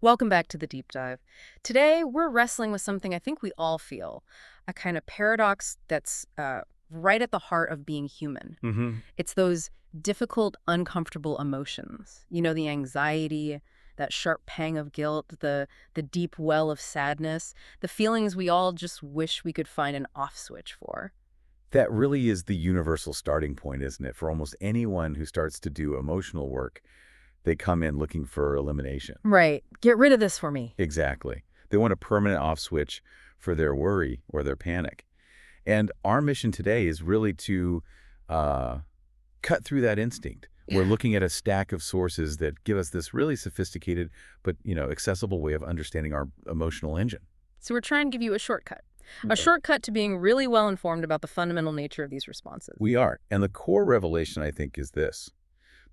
Welcome back to the deep dive. Today, we're wrestling with something I think we all feel, a kind of paradox that's right at the heart of being human. Hmm. It's those difficult, uncomfortable emotions. You know, the anxiety, that sharp pang of guilt, the deep well of sadness, the feelings we all just wish we could find an off switch for. That really is the universal starting point, isn't it? For almost anyone who starts to do emotional work, they come in looking for elimination. Right. Get rid of this for me. Exactly. They want a permanent off switch for their worry or their panic. And our mission today is really to uh, cut through that instinct. We're looking at a stack of sources that give us this really sophisticated but, accessible way of understanding our emotional engine. So we're trying to give you a shortcut. A Okay. shortcut to being really well informed about the fundamental nature of these responses. We are. And the core revelation, I think, is this.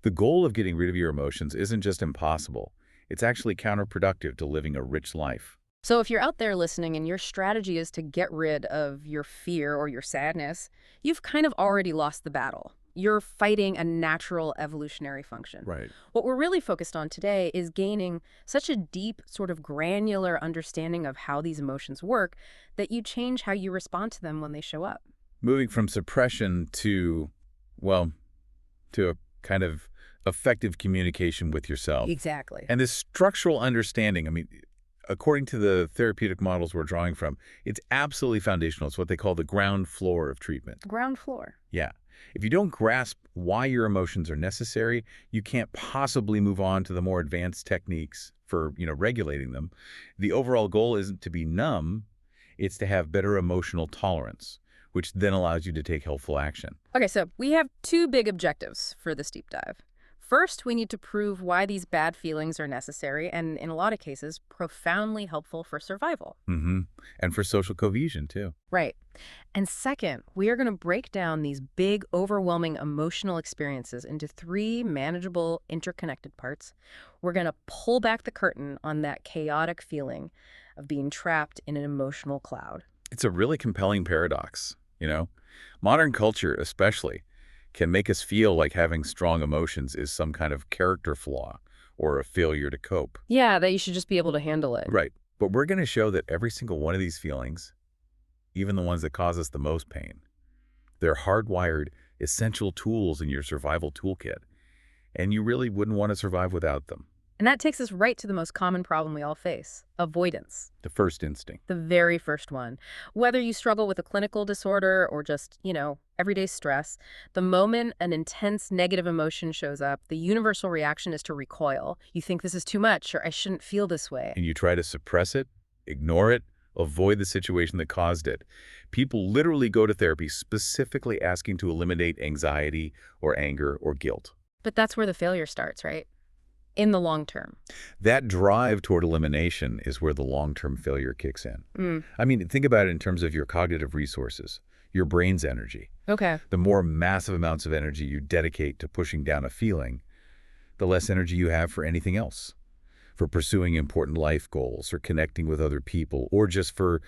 The goal of getting rid of your emotions isn't just impossible. It's actually counterproductive to living a rich life. So if you're out there listening and your strategy is to get rid of your fear or your sadness, you've kind of already lost the battle. You're fighting a natural evolutionary function. Right. What we're really focused on today is gaining such a deep, sort of granular understanding of how these emotions work that you change how you respond to them when they show up. Moving from suppression to, well, to a kind of effective communication with yourself. Exactly. And this structural understanding, according to the therapeutic models we're drawing from, it's absolutely foundational. It's what they call the ground floor of treatment. Ground floor. Yeah. If you don't grasp why your emotions are necessary, you can't possibly move on to the more advanced techniques for, regulating them. The overall goal isn't to be numb, it's to have better emotional tolerance, which then allows you to take helpful action. Okay, so we have two big objectives for this deep dive. First, we need to prove why these bad feelings are necessary and, in a lot of cases, profoundly helpful for survival. And for social cohesion, too. Right. And second, we are going to break down these big, overwhelming emotional experiences into three manageable, interconnected parts. We're going to pull back the curtain on that chaotic feeling of being trapped in an emotional cloud. It's a really compelling paradox. Modern culture, especially, can make us feel like having strong emotions is some kind of character flaw or a failure to cope. Yeah, that you should just be able to handle it. Right. But we're going to show that every single one of these feelings, even the ones that cause us the most pain, they're hardwired, essential tools in your survival toolkit, and you really wouldn't want to survive without them. And that takes us right to the most common problem we all face, avoidance. The first instinct. The very first one. Whether you struggle with a clinical disorder or just, everyday stress, the moment an intense negative emotion shows up, the universal reaction is to recoil. You think this is too much or I shouldn't feel this way. And you try to suppress it, ignore it, avoid the situation that caused it. People literally go to therapy specifically asking to eliminate anxiety or anger or guilt. But that's where the failure starts, right? In the long term. That drive toward elimination is where the long-term failure kicks in. Think about it in terms of your cognitive resources, your brain's energy. Okay. The more massive amounts of energy you dedicate to pushing down a feeling, the less energy you have for anything else, for pursuing important life goals or connecting with other people or just for,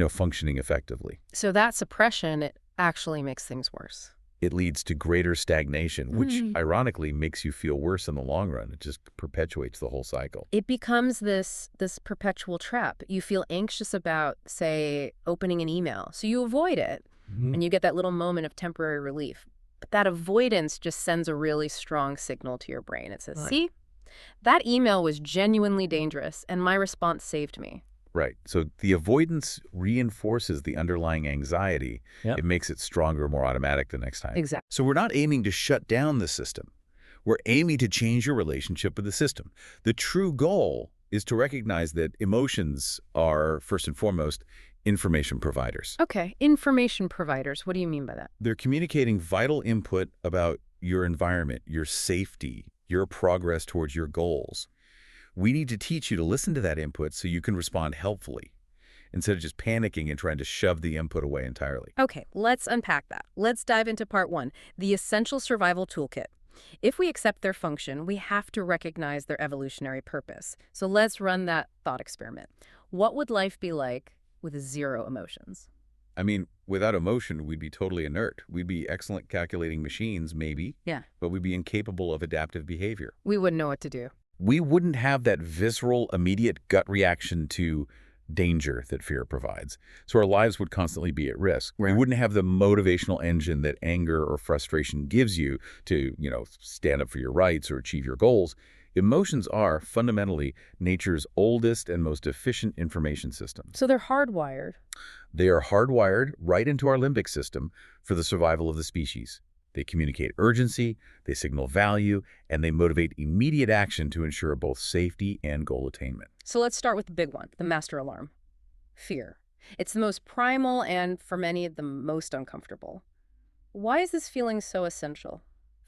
functioning effectively. So that suppression, it actually makes things worse. It leads to greater stagnation, which ironically makes you feel worse in the long run. It just perpetuates the whole cycle. It becomes this perpetual trap. You feel anxious about, say, opening an email, so you avoid it, and you get that little moment of temporary relief. But that avoidance just sends a really strong signal to your brain. It says, Right. see, that email was genuinely dangerous, and my response saved me. Right. So the avoidance reinforces the underlying anxiety. Yep. It makes it stronger, more automatic the next time. Exactly. So we're not aiming to shut down the system. We're aiming to change your relationship with the system. The true goal is to recognize that emotions are, first and foremost, information providers. Okay, information providers. What do you mean by that? They're communicating vital input about your environment, your safety, your progress towards your goals. We need to teach you to listen to that input so you can respond helpfully, instead of just panicking and trying to shove the input away entirely. Okay, let's unpack that. Let's dive into part one, the essential survival toolkit. If we accept their function, we have to recognize their evolutionary purpose. So let's run that thought experiment. What would life be like with zero emotions? Without emotion, we'd be totally inert. We'd be excellent calculating machines, maybe, Yeah. but we'd be incapable of adaptive behavior. We wouldn't know what to do. We wouldn't have that visceral, immediate gut reaction to danger that fear provides. So our lives would constantly be at risk. We Right. wouldn't have the motivational engine that anger or frustration gives you to, stand up for your rights or achieve your goals. Emotions are fundamentally nature's oldest and most efficient information systems. So they're hardwired. They are hardwired right into our limbic system for the survival of the species. They communicate urgency, they signal value, and they motivate immediate action to ensure both safety and goal attainment. So let's start with the big one, the master alarm. Fear. It's the most primal and, for many, the most uncomfortable. Why is this feeling so essential?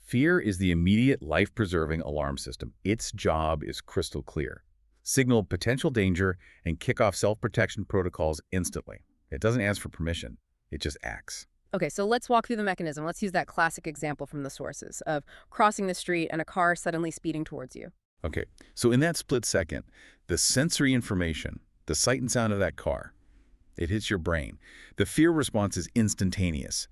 Fear is the immediate life-preserving alarm system. Its job is crystal clear. Signal potential danger and kick off self-protection protocols instantly. It doesn't ask for permission. It just acts. Okay, so let's walk through the mechanism. Let's use that classic example from the sources of crossing the street and a car suddenly speeding towards you. Okay, so in that split second, the sensory information, the sight and sound of that car, it hits your brain. The fear response is instantaneous,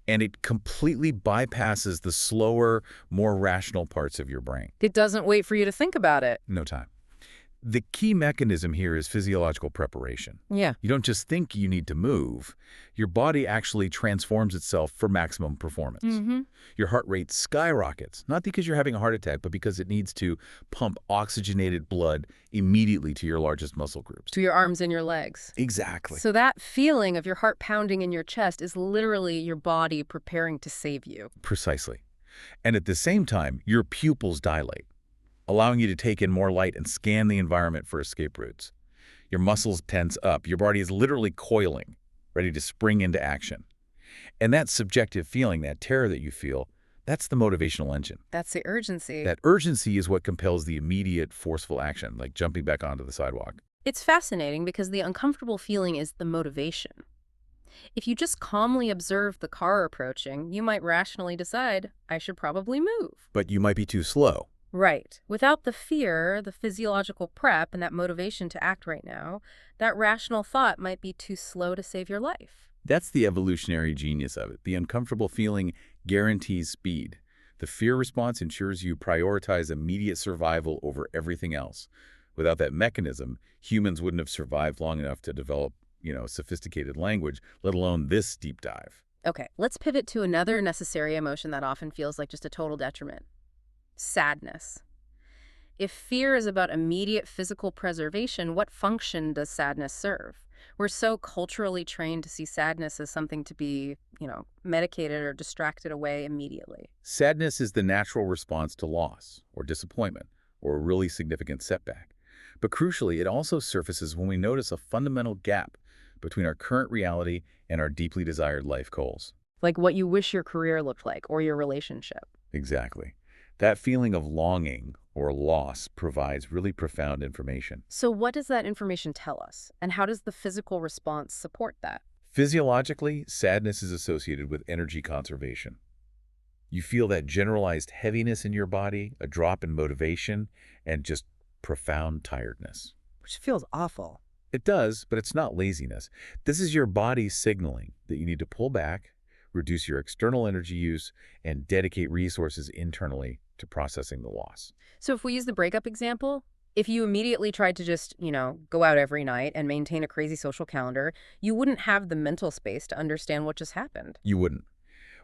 and it completely bypasses the slower, more rational parts of your brain. It doesn't wait for you to think about it. No time. The key mechanism here is physiological preparation. Yeah. You don't just think you need to move. Your body actually transforms itself for maximum performance. Mm-hmm. Your heart rate skyrockets, not because you're having a heart attack, but because it needs to pump oxygenated blood immediately to your largest muscle groups. To your arms and your legs. Exactly. So that feeling of your heart pounding in your chest is literally your body preparing to save you. Precisely. And at the same time, your pupils dilate, allowing you to take in more light and scan the environment for escape routes. Your muscles tense up. Your body is literally coiling, ready to spring into action. And that subjective feeling, that terror that you feel, that's the motivational engine. That's the urgency. That urgency is what compels the immediate, forceful action, like jumping back onto the sidewalk. It's fascinating because the uncomfortable feeling is the motivation. If you just calmly observe the car approaching, you might rationally decide, I should probably move. But you might be too slow. Right. Without the fear, the physiological prep, and that motivation to act right now, that rational thought might be too slow to save your life. That's the evolutionary genius of it. The uncomfortable feeling guarantees speed. The fear response ensures you prioritize immediate survival over everything else. Without that mechanism, humans wouldn't have survived long enough to develop, sophisticated language, let alone this deep dive. Okay, let's pivot to another necessary emotion that often feels like just a total detriment. Sadness. If fear is about immediate physical preservation, what function does sadness serve? We're so culturally trained to see sadness as something to be, medicated or distracted away immediately. Sadness is the natural response to loss or disappointment or a really significant setback. But crucially, it also surfaces when we notice a fundamental gap between our current reality and our deeply desired life goals. Like what you wish your career looked like or your relationship. Exactly. That feeling of longing or loss provides really profound information. So what does that information tell us? And how does the physical response support that? Physiologically, sadness is associated with energy conservation. You feel that generalized heaviness in your body, a drop in motivation, and just profound tiredness. Which feels awful. It does, but it's not laziness. This is your body signaling that you need to pull back, reduce your external energy use, and dedicate resources internally to processing the loss. So if we use the breakup example, if you immediately tried to just, go out every night and maintain a crazy social calendar, you wouldn't have the mental space to understand what just happened. You wouldn't.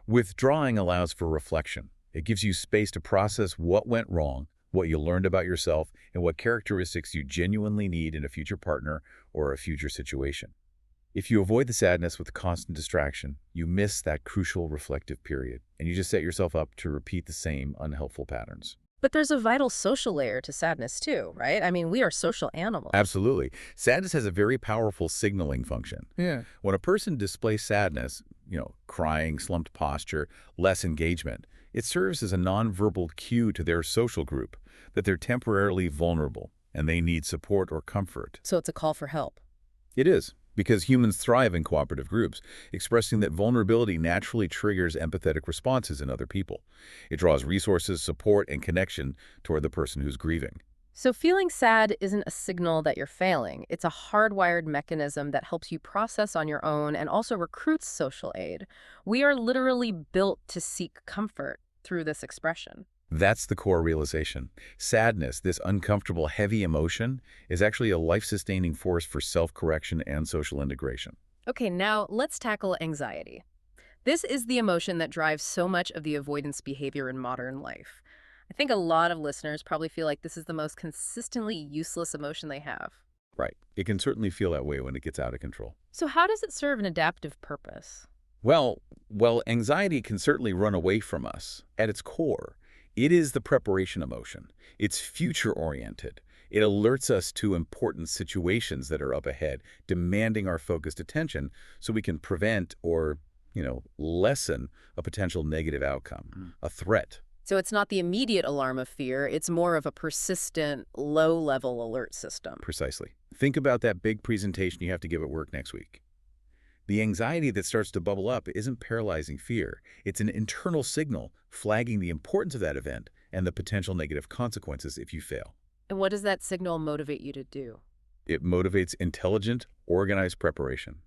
Withdrawing allows for reflection. It gives you space to process what went wrong, what you learned about yourself, and what characteristics you genuinely need in a future partner or a future situation. If you avoid the sadness with constant distraction, you miss that crucial reflective period, and you just set yourself up to repeat the same unhelpful patterns. But there's a vital social layer to sadness too, right? I mean, we are social animals. Absolutely. Sadness has a very powerful signaling function. Yeah. When a person displays sadness, crying, slumped posture, less engagement, it serves as a nonverbal cue to their social group that they're temporarily vulnerable and they need support or comfort. So it's a call for help. It is, because humans thrive in cooperative groups, expressing that vulnerability naturally triggers empathetic responses in other people. It draws resources, support, and connection toward the person who's grieving. So feeling sad isn't a signal that you're failing. It's a hardwired mechanism that helps you process on your own and also recruits social aid. We are literally built to seek comfort through this expression. That's the core realization. Sadness, this uncomfortable, heavy emotion, is actually a life-sustaining force for self-correction and social integration. Okay, now let's tackle anxiety. This is the emotion that drives so much of the avoidance behavior in modern life. I think a lot of listeners probably feel like this is the most consistently useless emotion they have. Right. It can certainly feel that way when it gets out of control. So how does it serve an adaptive purpose? Well, anxiety can certainly run away from us. At its core, it is the preparation emotion. It's future-oriented. It alerts us to important situations that are up ahead, demanding our focused attention so we can prevent or, lessen a potential negative outcome, a threat. So it's not the immediate alarm of fear, it's more of a persistent, low-level alert system. Precisely. Think about that big presentation you have to give at work next week. The anxiety that starts to bubble up isn't paralyzing fear. It's an internal signal flagging the importance of that event and the potential negative consequences if you fail. And what does that signal motivate you to do? It motivates intelligent, organized preparation.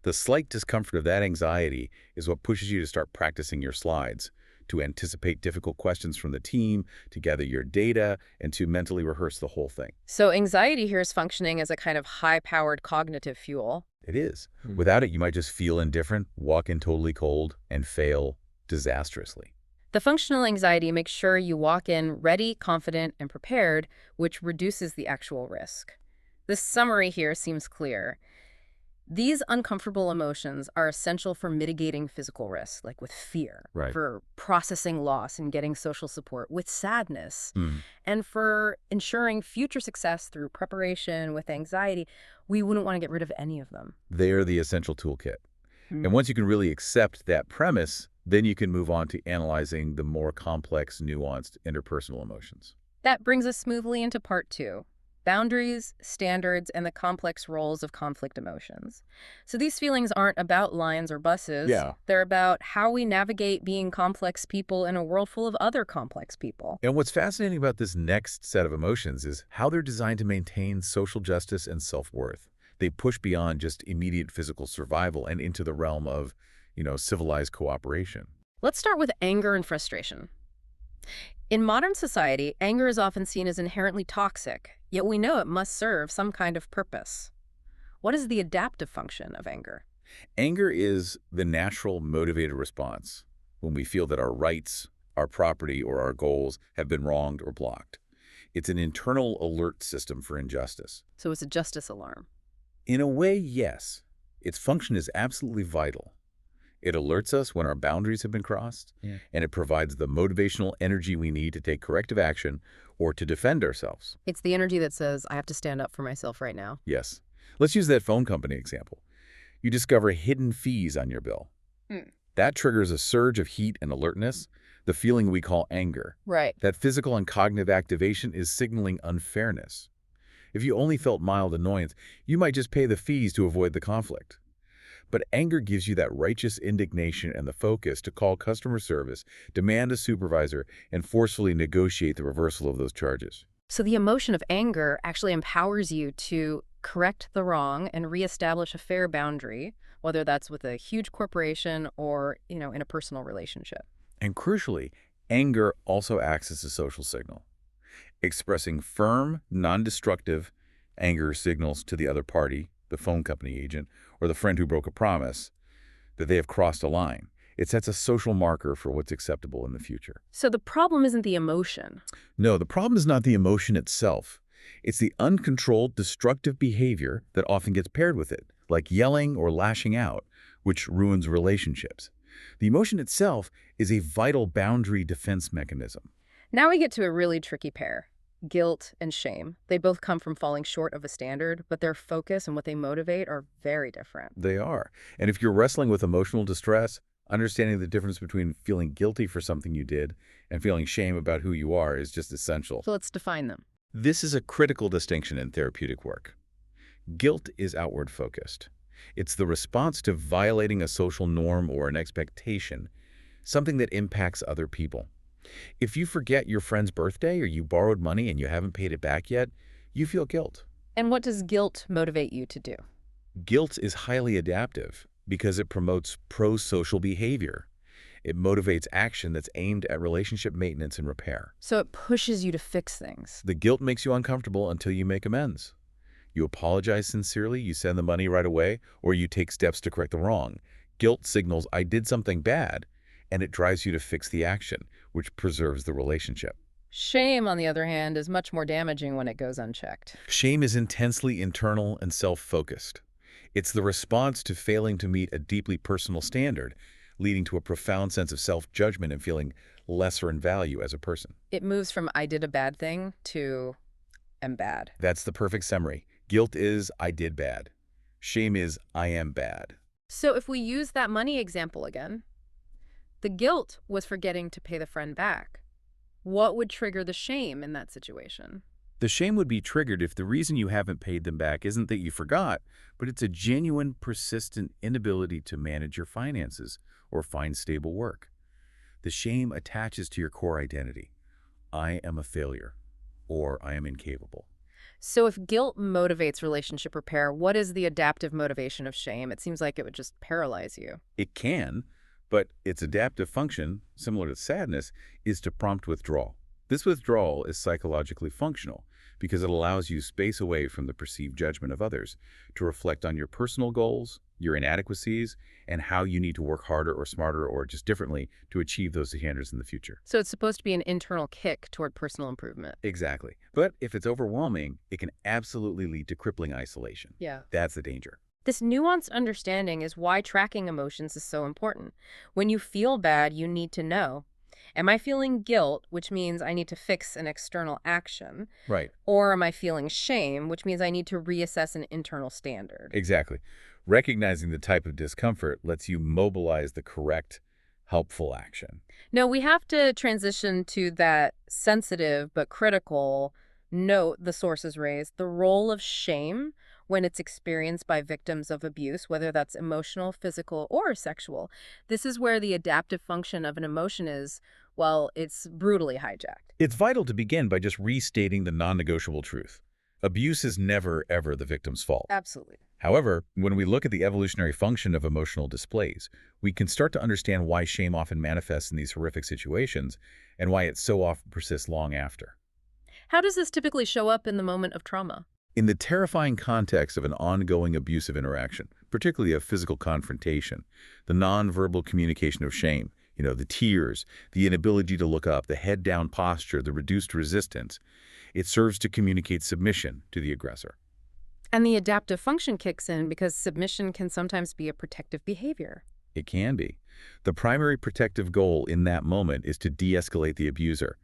The slight discomfort of that anxiety is what pushes you to start practicing your slides, to anticipate difficult questions from the team, to gather your data, and to mentally rehearse the whole thing. So anxiety here is functioning as a kind of high-powered cognitive fuel. It is. Without it, you might just feel indifferent, walk in totally cold, and fail disastrously. The functional anxiety makes sure you walk in ready, confident, and prepared, which reduces the actual risk. The summary here seems clear. These uncomfortable emotions are essential for mitigating physical risk, like with fear, Right. for processing loss and getting social support with sadness, Mm. and for ensuring future success through preparation with anxiety. We wouldn't want to get rid of any of them. They are the essential toolkit. And once you can really accept that premise, then you can move on to analyzing the more complex, nuanced interpersonal emotions. That brings us smoothly into part two. Boundaries, standards, and the complex roles of conflict emotions. So these feelings aren't about lions or buses. Yeah. They're about how we navigate being complex people in a world full of other complex people. And what's fascinating about this next set of emotions is how they're designed to maintain social justice and self-worth. They push beyond just immediate physical survival and into the realm of, civilized cooperation. Let's start with anger and frustration. In modern society, anger is often seen as inherently toxic, yet we know it must serve some kind of purpose. What is the adaptive function of anger? Anger is the natural motivated response when we feel that our rights, our property, or our goals have been wronged or blocked. It's an internal alert system for injustice. So it's a justice alarm. In a way, yes. Its function is absolutely vital. It alerts us when our boundaries have been crossed, and it provides the motivational energy we need to take corrective action or to defend ourselves. It's the energy that says, I have to stand up for myself right now. Yes. Let's use that phone company example. You discover hidden fees on your bill. That triggers a surge of heat and alertness, the feeling we call anger. Right. That physical and cognitive activation is signaling unfairness. If you only felt mild annoyance, you might just pay the fees to avoid the conflict. But anger gives you that righteous indignation and the focus to call customer service, demand a supervisor, and forcefully negotiate the reversal of those charges. So the emotion of anger actually empowers you to correct the wrong and reestablish a fair boundary, whether that's with a huge corporation or, in a personal relationship. And crucially, anger also acts as a social signal. Expressing firm, non-destructive anger signals to the other party, the phone company agent, or the friend who broke a promise, that they have crossed a line. It sets a social marker for what's acceptable in the future. So the problem isn't the emotion. No, the problem is not the emotion itself. It's the uncontrolled, destructive behavior that often gets paired with it, like yelling or lashing out, which ruins relationships. The emotion itself is a vital boundary defense mechanism. Now we get to a really tricky pair. Guilt and shame. They both come from falling short of a standard, but their focus and what they motivate are very different. They are. And if you're wrestling with emotional distress, understanding the difference between feeling guilty for something you did and feeling shame about who you are is just essential. So let's define them. This is a critical distinction in therapeutic work. Guilt is outward focused. It's the response to violating a social norm or an expectation, something that impacts other people. If you forget your friend's birthday or you borrowed money and you haven't paid it back yet, you feel guilt. And what does guilt motivate you to do? Guilt is highly adaptive because it promotes pro-social behavior. It motivates action that's aimed at relationship maintenance and repair. So it pushes you to fix things. The guilt makes you uncomfortable until you make amends. You apologize sincerely, you send the money right away, or you take steps to correct the wrong. Guilt signals, I did something bad, and it drives you to fix the action, which preserves the relationship. Shame, on the other hand, is much more damaging when it goes unchecked. Shame is intensely internal and self-focused. It's the response to failing to meet a deeply personal standard, leading to a profound sense of self-judgment and feeling lesser in value as a person. It moves from I did a bad thing to am bad. That's the perfect summary. Guilt is I did bad. Shame is I am bad. So if we use that money example again, the guilt was forgetting to pay the friend back. What would trigger the shame in that situation? The shame would be triggered if the reason you haven't paid them back isn't that you forgot, but it's a genuine, persistent inability to manage your finances or find stable work. The shame attaches to your core identity. I am a failure, or I am incapable. So if guilt motivates relationship repair, what is the adaptive motivation of shame? It seems like it would just paralyze you. It can, but its adaptive function, similar to sadness, is to prompt withdrawal. This withdrawal is psychologically functional because it allows you space away from the perceived judgment of others to reflect on your personal goals, your inadequacies, and how you need to work harder or smarter or just differently to achieve those standards in the future. So it's supposed to be an internal kick toward personal improvement. Exactly. But if it's overwhelming, it can absolutely lead to crippling isolation. Yeah. That's the danger. This nuanced understanding is why tracking emotions is so important. When you feel bad, you need to know, am I feeling guilt, which means I need to fix an external action? Right. Or am I feeling shame, which means I need to reassess an internal standard? Exactly. Recognizing the type of discomfort lets you mobilize the correct, helpful action. No, we have to transition to that sensitive but critical note the sources raised, the role of shame when it's experienced by victims of abuse, whether that's emotional, physical, or sexual. This is where the adaptive function of an emotion is, well, it's brutally hijacked. It's vital to begin by just restating the non-negotiable truth. Abuse is never, ever the victim's fault. Absolutely. However, when we look at the evolutionary function of emotional displays, we can start to understand why shame often manifests in these horrific situations and why it so often persists long after. How does this typically show up in the moment of trauma? In the terrifying context of an ongoing abusive interaction, particularly a physical confrontation, the nonverbal communication of shame, the tears, the inability to look up, the head-down posture, the reduced resistance, it serves to communicate submission to the aggressor. And the adaptive function kicks in because submission can sometimes be a protective behavior. It can be. The primary protective goal in that moment is to de-escalate the abuser.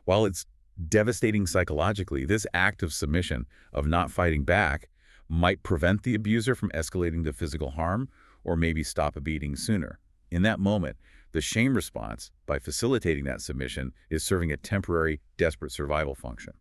While it's devastating psychologically, this act of submission, of not fighting back, might prevent the abuser from escalating to physical harm or maybe stop a beating sooner. In that moment, the shame response, by facilitating that submission, is serving a temporary, desperate survival function.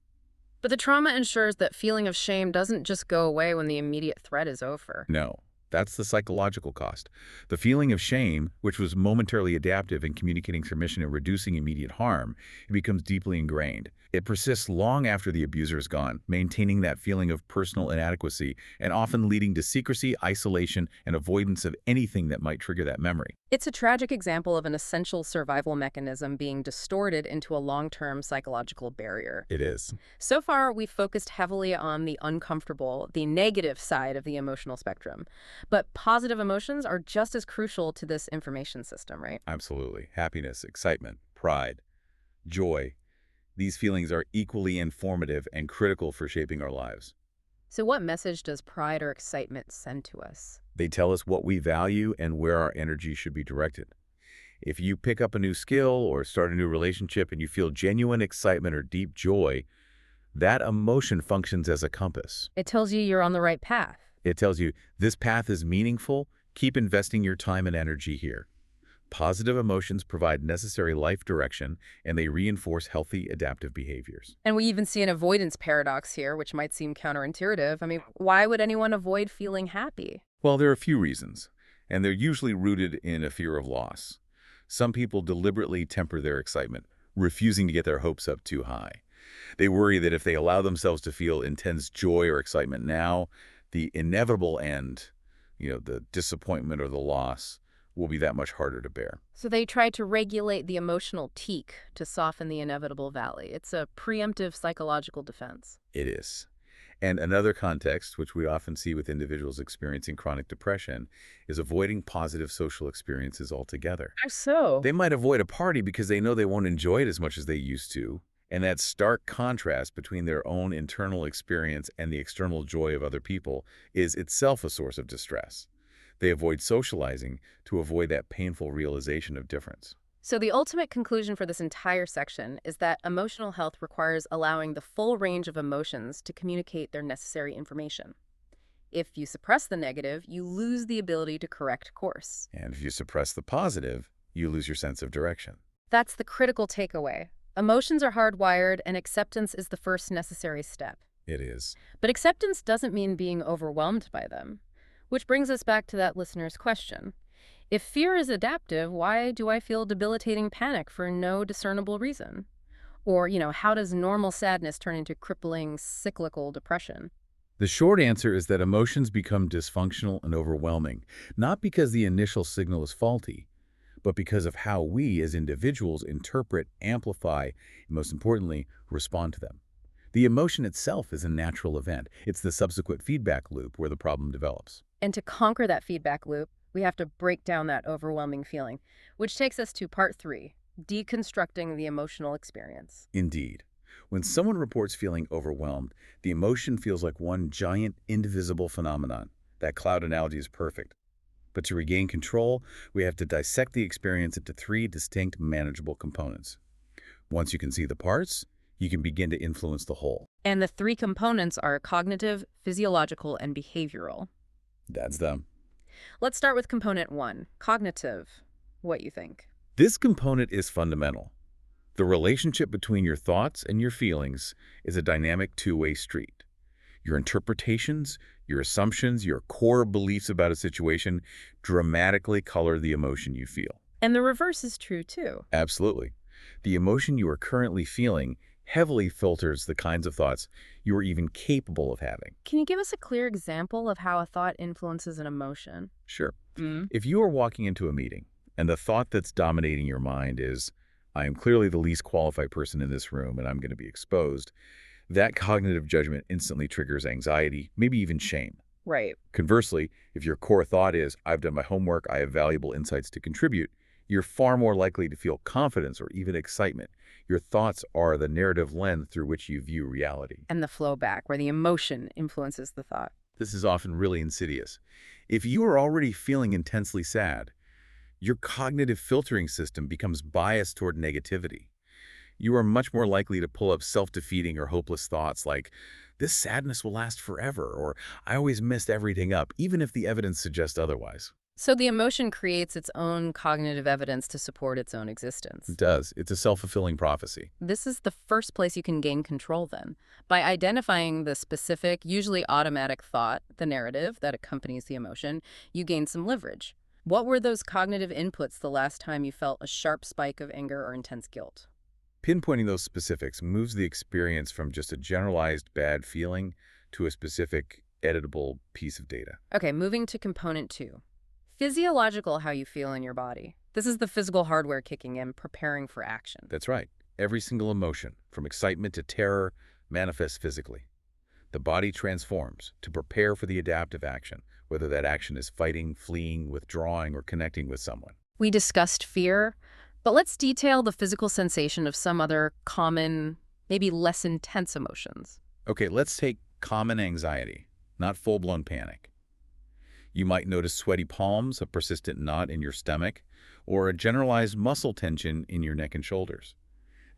But the trauma ensures that feeling of shame doesn't just go away when the immediate threat is over. No, that's the psychological cost. The feeling of shame, which was momentarily adaptive in communicating submission and reducing immediate harm, it becomes deeply ingrained. It persists long after the abuser is gone, maintaining that feeling of personal inadequacy and often leading to secrecy, isolation, and avoidance of anything that might trigger that memory. It's a tragic example of an essential survival mechanism being distorted into a long-term psychological barrier. It is. So far, we've focused heavily on the uncomfortable, the negative side of the emotional spectrum. But positive emotions are just as crucial to this information system, right? Absolutely. Happiness, excitement, pride, joy. These feelings are equally informative and critical for shaping our lives. So what message does pride or excitement send to us? They tell us what we value and where our energy should be directed. If you pick up a new skill or start a new relationship and you feel genuine excitement or deep joy, that emotion functions as a compass. It tells you you're on the right path. It tells you this path is meaningful, keep investing your time and energy here. Positive emotions provide necessary life direction, and they reinforce healthy adaptive behaviors. And we even see an avoidance paradox here, which might seem counterintuitive. I mean, why would anyone avoid feeling happy? Well, there are a few reasons, and they're usually rooted in a fear of loss. Some people deliberately temper their excitement, refusing to get their hopes up too high. They worry that if they allow themselves to feel intense joy or excitement now, the inevitable end, the disappointment or the loss, will be that much harder to bear. So they try to regulate the emotional teak to soften the inevitable valley. It's a preemptive psychological defense. It is. And another context, which we often see with individuals experiencing chronic depression, is avoiding positive social experiences altogether. How so? They might avoid a party because they know they won't enjoy it as much as they used to, and that stark contrast between their own internal experience and the external joy of other people is itself a source of distress. They avoid socializing to avoid that painful realization of difference. So the ultimate conclusion for this entire section is that emotional health requires allowing the full range of emotions to communicate their necessary information. If you suppress the negative, you lose the ability to correct course. And if you suppress the positive, you lose your sense of direction. That's the critical takeaway. Emotions are hardwired, and acceptance is the first necessary step. It is. But acceptance doesn't mean being overwhelmed by them. Which brings us back to that listener's question. If fear is adaptive, why do I feel debilitating panic for no discernible reason? Or, how does normal sadness turn into crippling, cyclical depression? The short answer is that emotions become dysfunctional and overwhelming, not because the initial signal is faulty, but because of how we as individuals interpret, amplify, and most importantly, respond to them. The emotion itself is a natural event. It's the subsequent feedback loop where the problem develops. And to conquer that feedback loop, we have to break down that overwhelming feeling, which takes us to part 3, deconstructing the emotional experience. Indeed. When someone reports feeling overwhelmed, the emotion feels like one giant, indivisible phenomenon. That cloud analogy is perfect. But to regain control, we have to dissect the experience into 3 distinct, manageable components. Once you can see the parts, you can begin to influence the whole. And the 3 components are cognitive, physiological, and behavioral. That's them. Let's start with component 1, cognitive. What you think? This component is fundamental. The relationship between your thoughts and your feelings is a dynamic two-way street. Your interpretations, your assumptions, your core beliefs about a situation dramatically color the emotion you feel. And the reverse is true, too. Absolutely. The emotion you are currently feeling heavily filters the kinds of thoughts you are even capable of having. Can you give us a clear example of how a thought influences an emotion? Sure. If you are walking into a meeting and the thought that's dominating your mind is, I am clearly the least qualified person in this room and I'm going to be exposed, that cognitive judgment instantly triggers anxiety, maybe even shame. Right. Conversely, if your core thought is, I've done my homework, I have valuable insights to contribute, you're far more likely to feel confidence or even excitement. Your thoughts are the narrative lens through which you view reality. And the flow back, where the emotion influences the thought. This is often really insidious. If you are already feeling intensely sad, your cognitive filtering system becomes biased toward negativity. You are much more likely to pull up self-defeating or hopeless thoughts like, this sadness will last forever, or I always messed everything up, even if the evidence suggests otherwise. So the emotion creates its own cognitive evidence to support its own existence. It does. It's a self-fulfilling prophecy. This is the first place you can gain control then. By identifying the specific, usually automatic thought, the narrative that accompanies the emotion, you gain some leverage. What were those cognitive inputs the last time you felt a sharp spike of anger or intense guilt? Pinpointing those specifics moves the experience from just a generalized bad feeling to a specific, editable piece of data. Okay, moving to component 2. Physiological, how you feel in your body. This is the physical hardware kicking in, preparing for action. That's right. Every single emotion, from excitement to terror, manifests physically. The body transforms to prepare for the adaptive action, whether that action is fighting, fleeing, withdrawing, or connecting with someone. We discussed fear, but let's detail the physical sensation of some other common, maybe less intense emotions. Okay, let's take common anxiety, not full-blown panic. You might notice sweaty palms, a persistent knot in your stomach, or a generalized muscle tension in your neck and shoulders.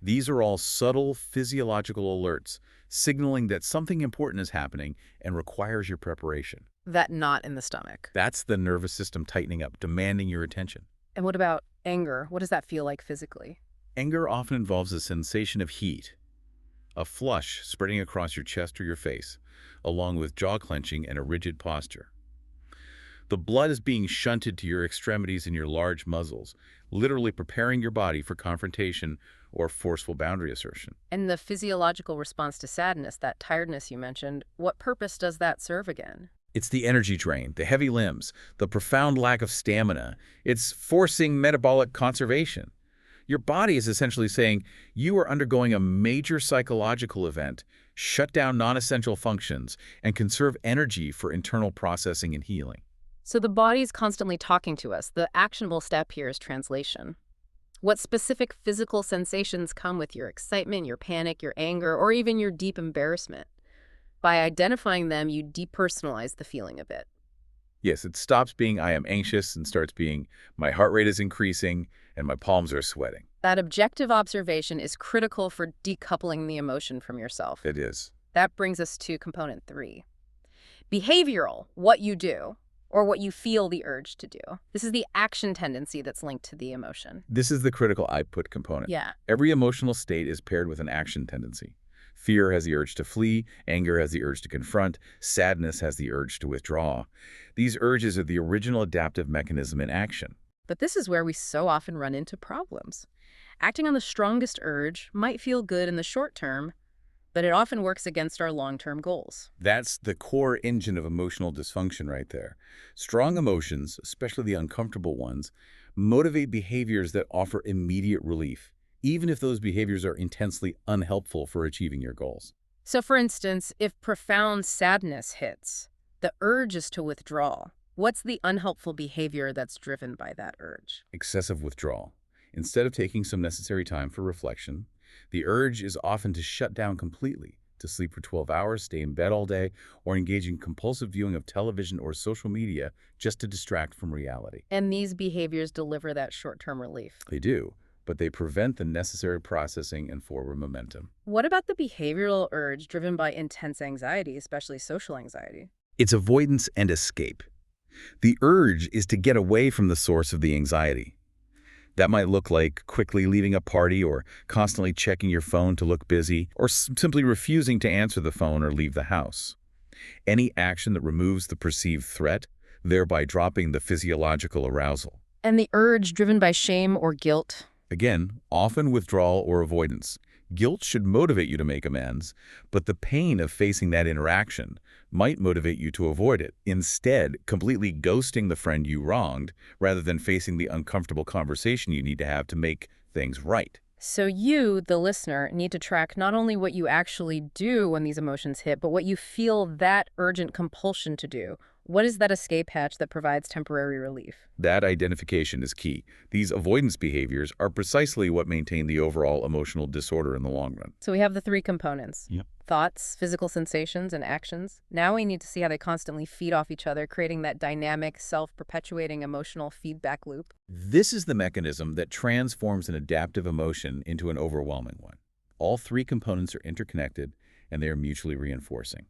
These are all subtle physiological alerts, signaling that something important is happening and requires your preparation. That knot in the stomach. That's the nervous system tightening up, demanding your attention. And what about anger? What does that feel like physically? Anger often involves a sensation of heat, a flush spreading across your chest or your face, along with jaw clenching and a rigid posture. The blood is being shunted to your extremities and your large muscles, literally preparing your body for confrontation or forceful boundary assertion. And the physiological response to sadness, that tiredness you mentioned, what purpose does that serve again? It's the energy drain, the heavy limbs, the profound lack of stamina. It's forcing metabolic conservation. Your body is essentially saying you are undergoing a major psychological event, shut down non-essential functions, and conserve energy for internal processing and healing. So the body's constantly talking to us. The actionable step here is translation. What specific physical sensations come with your excitement, your panic, your anger, or even your deep embarrassment? By identifying them, you depersonalize the feeling a bit. Yes, it stops being I am anxious and starts being my heart rate is increasing and my palms are sweating. That objective observation is critical for decoupling the emotion from yourself. It is. That brings us to component 3. Behavioral, what you do, or what you feel the urge to do. This is the action tendency that's linked to the emotion. This is the critical I put component. Yeah. Every emotional state is paired with an action tendency. Fear has the urge to flee, anger has the urge to confront, sadness has the urge to withdraw. These urges are the original adaptive mechanism in action. But this is where we so often run into problems. Acting on the strongest urge might feel good in the short term, but it often works against our long-term goals. That's the core engine of emotional dysfunction right there. Strong emotions, especially the uncomfortable ones, motivate behaviors that offer immediate relief, even if those behaviors are intensely unhelpful for achieving your goals. So for instance, if profound sadness hits, the urge is to withdraw. What's the unhelpful behavior that's driven by that urge? Excessive withdrawal. Instead of taking some necessary time for reflection, the urge is often to shut down completely, to sleep for 12 hours, stay in bed all day, or engage in compulsive viewing of television or social media just to distract from reality. And these behaviors deliver that short-term relief. They do, but they prevent the necessary processing and forward momentum. What about the behavioral urge driven by intense anxiety, especially social anxiety? It's avoidance and escape. The urge is to get away from the source of the anxiety. That might look like quickly leaving a party or constantly checking your phone to look busy or simply refusing to answer the phone or leave the house. Any action that removes the perceived threat, thereby dropping the physiological arousal. And the urge driven by shame or guilt? Again, often withdrawal or avoidance. Guilt should motivate you to make amends, but the pain of facing that interaction might motivate you to avoid it, instead completely ghosting the friend you wronged rather than facing the uncomfortable conversation you need to have to make things right. So you, the listener, need to track not only what you actually do when these emotions hit, but what you feel that urgent compulsion to do. What is that escape hatch that provides temporary relief? That identification is key. These avoidance behaviors are precisely what maintain the overall emotional disorder in the long run. So we have the 3 components. Yep. Thoughts, physical sensations, and actions. Now we need to see how they constantly feed off each other, creating that dynamic, self-perpetuating emotional feedback loop. This is the mechanism that transforms an adaptive emotion into an overwhelming one. All 3 components are interconnected, and they are mutually reinforcing.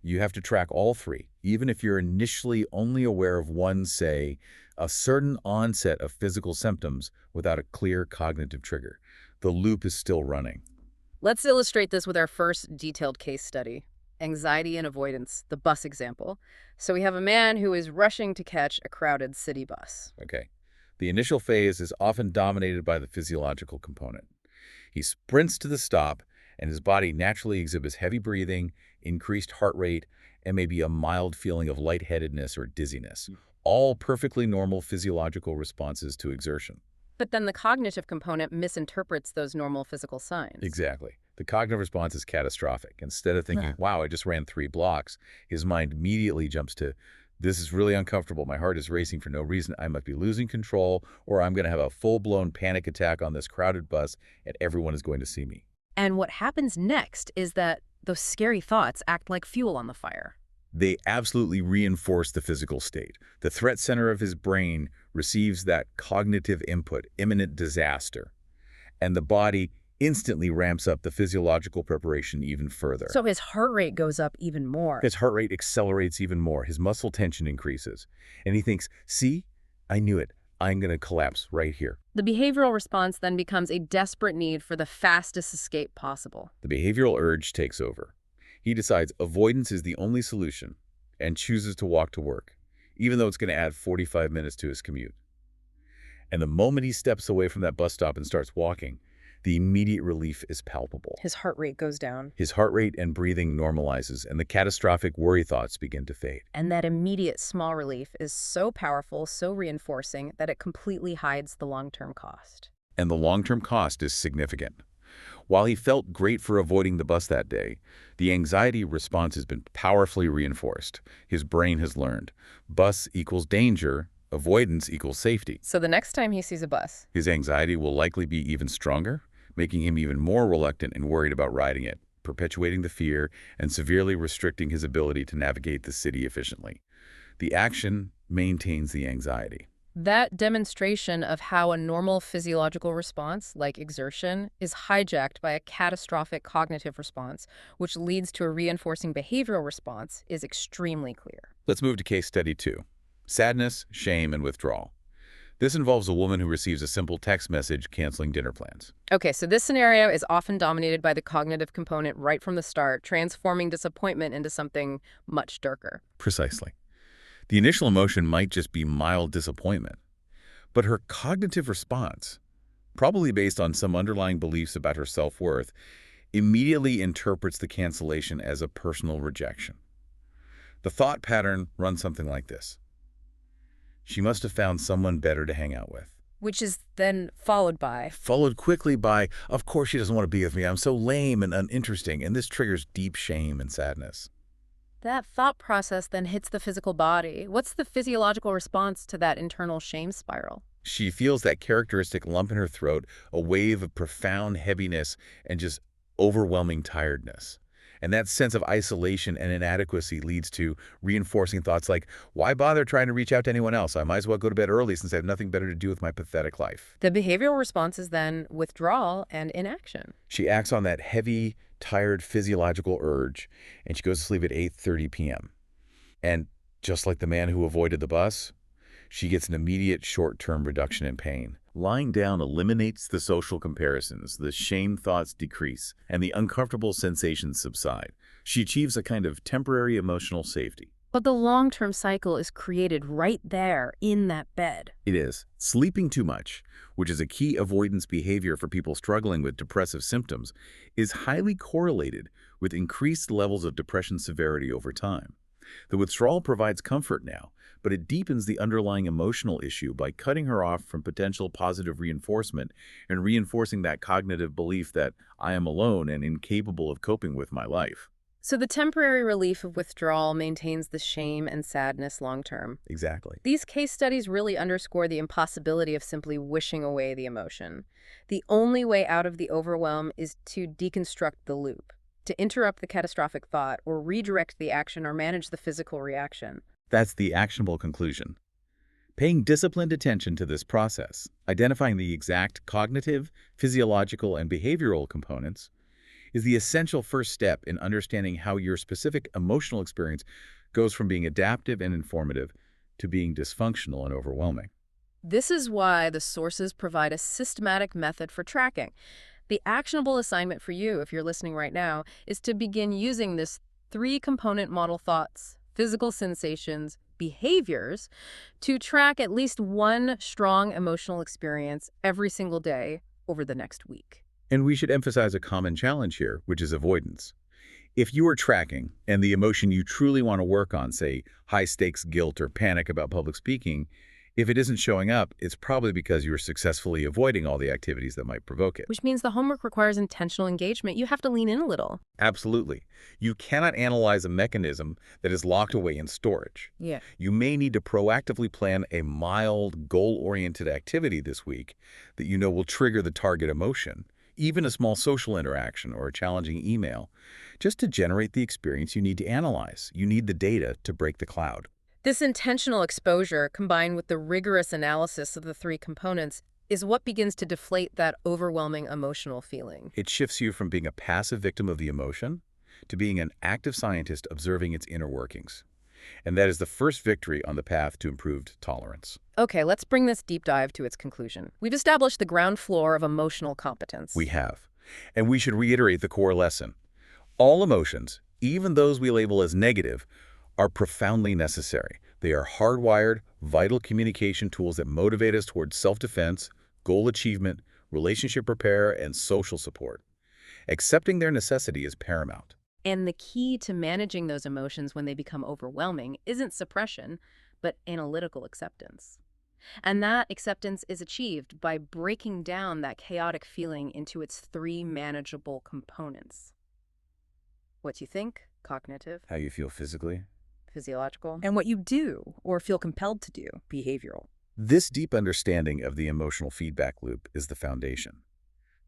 You have to track all 3, even if you're initially only aware of one, say, a certain onset of physical symptoms without a clear cognitive trigger. The loop is still running. Let's illustrate this with our first detailed case study. Anxiety and avoidance, the bus example. So we have a man who is rushing to catch a crowded city bus. Okay. The initial phase is often dominated by the physiological component. He sprints to the stop, and his body naturally exhibits heavy breathing, increased heart rate, and maybe a mild feeling of lightheadedness or dizziness. All perfectly normal physiological responses to exertion. But then the cognitive component misinterprets those normal physical signs. Exactly. The cognitive response is catastrophic. Instead of thinking, wow, I just ran 3 blocks, his mind immediately jumps to, this is really uncomfortable. My heart is racing for no reason. I must be losing control, or I'm going to have a full-blown panic attack on this crowded bus, and everyone is going to see me. And what happens next is that those scary thoughts act like fuel on the fire. They absolutely reinforce the physical state. The threat center of his brain receives that cognitive input, imminent disaster, and the body instantly ramps up the physiological preparation even further. So his heart rate goes up even more. His heart rate accelerates even more. His muscle tension increases. And he thinks, see, I knew it. I'm going to collapse right here. The behavioral response then becomes a desperate need for the fastest escape possible. The behavioral urge takes over. He decides avoidance is the only solution and chooses to walk to work, even though it's going to add 45 minutes to his commute. And the moment he steps away from that bus stop and starts walking, The immediate relief is palpable. His heart rate goes down. His heart rate and breathing normalizes, and the catastrophic worry thoughts begin to fade. And that immediate small relief is so powerful, so reinforcing, that it completely hides the long-term cost. And the long-term cost is significant. While he felt great for avoiding the bus that day, the anxiety response has been powerfully reinforced. His brain has learned bus equals danger, avoidance equals safety. So the next time he sees a bus, His anxiety will likely be even stronger, making him even more reluctant and worried about riding it, perpetuating the fear and severely restricting his ability to navigate the city efficiently. The action maintains the anxiety. that demonstration of how a normal physiological response, like exertion, is hijacked by a catastrophic cognitive response, which leads to a reinforcing behavioral response, is extremely clear. Let's move to case study 2. Sadness, shame, and withdrawal. This involves a woman who receives a simple text message canceling dinner plans. Okay, so this scenario is often dominated by the cognitive component right from the start, transforming disappointment into something much darker. Precisely. The initial emotion might just be mild disappointment, but her cognitive response, probably based on some underlying beliefs about her self-worth, immediately interprets the cancellation as a personal rejection. The thought pattern runs something like this. She must have found someone better to hang out with. Which is then Followed quickly by, of course she doesn't want to be with me. I'm so lame and uninteresting, and this triggers deep shame and sadness. that thought process then hits the physical body. What's the physiological response to that internal shame spiral? She feels that characteristic lump in her throat, a wave of profound heaviness and just overwhelming tiredness. And that sense of isolation and inadequacy leads to reinforcing thoughts like, why bother trying to reach out to anyone else? I might as well go to bed early since I have nothing better to do with my pathetic life. The behavioral response is then withdrawal and inaction. She acts on that heavy, tired physiological urge, and she goes to sleep at 8:30 p.m. And just like the man who avoided the bus, she gets an immediate short-term reduction in pain. Lying down eliminates the social comparisons, the shame thoughts decrease, and the uncomfortable sensations subside. She achieves a kind of temporary emotional safety. But the long-term cycle is created right there in that bed. It is. Sleeping too much, which is a key avoidance behavior for people struggling with depressive symptoms, is highly correlated with increased levels of depression severity over time. The withdrawal provides comfort now, but it deepens the underlying emotional issue by cutting her off from potential positive reinforcement and reinforcing that cognitive belief that I am alone and incapable of coping with my life. So the temporary relief of withdrawal maintains the shame and sadness long-term. Exactly. These case studies really underscore the impossibility of simply wishing away the emotion. The only way out of the overwhelm is to deconstruct the loop, to interrupt the catastrophic thought or redirect the action or manage the physical reaction. That's the actionable conclusion. Paying disciplined attention to this process, identifying the exact cognitive, physiological, and behavioral components, is the essential first step in understanding how your specific emotional experience goes from being adaptive and informative to being dysfunctional and overwhelming. This is why the sources provide a systematic method for tracking. The actionable assignment for you, if you're listening right now, is to begin using this three-component model thoughts, physical sensations, behaviors, to track at least one strong emotional experience every single day over the next week. And we should emphasize a common challenge here, which is avoidance. If you are tracking and the emotion you truly want to work on, say high-stakes guilt or panic about public speaking, if it isn't showing up, it's probably because you are successfully avoiding all the activities that might provoke it. Which means the homework requires intentional engagement. You have to lean in a little. Absolutely. You cannot analyze a mechanism that is locked away in storage. Yeah. You may need to proactively plan a mild, goal-oriented activity this week that you know will trigger the target emotion, even a small social interaction or a challenging email, just to generate the experience you need to analyze. You need the data to break the cloud. This intentional exposure, combined with the rigorous analysis of the three components, is what begins to deflate that overwhelming emotional feeling. It shifts you from being a passive victim of the emotion to being an active scientist observing its inner workings. And that is the first victory on the path to improved tolerance. Okay, let's bring this deep dive to its conclusion. We've established the ground floor of emotional competence. We have. And we should reiterate the core lesson. All emotions, even those we label as negative, are profoundly necessary. They are hardwired, vital communication tools that motivate us towards self-defense, goal achievement, relationship repair, and social support. Accepting their necessity is paramount. And the key to managing those emotions when they become overwhelming isn't suppression, but analytical acceptance. And that acceptance is achieved by breaking down that chaotic feeling into its three manageable components: what you think, cognitive, How you feel physically? physiological, and what you do or feel compelled to do, behavioral. This deep understanding of the emotional feedback loop is the foundation.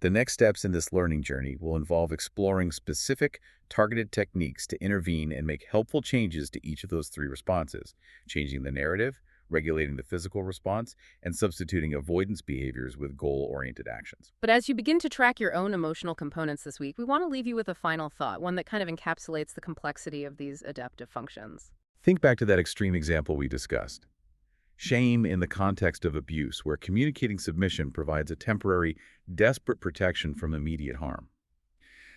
The next steps in this learning journey will involve exploring specific, targeted techniques to intervene and make helpful changes to each of those three responses, changing the narrative, regulating the physical response, and substituting avoidance behaviors with goal-oriented actions. But as you begin to track your own emotional components this week, we want to leave you with a final thought, one that kind of encapsulates the complexity of these adaptive functions. Think back to that extreme example we discussed. Shame in the context of abuse, where communicating submission provides a temporary, desperate protection from immediate harm.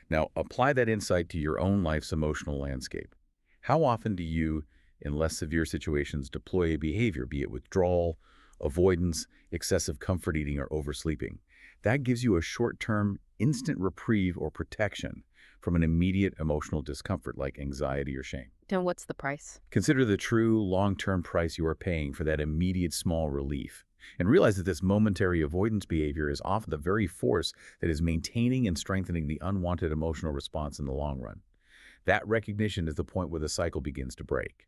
Now, apply that insight to your own life's emotional landscape. How often do you, in less severe situations, deploy a behavior, be it withdrawal, avoidance, excessive comfort eating, or oversleeping? That gives you a short-term, instant reprieve or protection from an immediate emotional discomfort like anxiety or shame. And what's the price? Consider the true long-term price you are paying for that immediate small relief, and realize that this momentary avoidance behavior is often the very force that is maintaining and strengthening the unwanted emotional response in the long run. That recognition is the point where the cycle begins to break.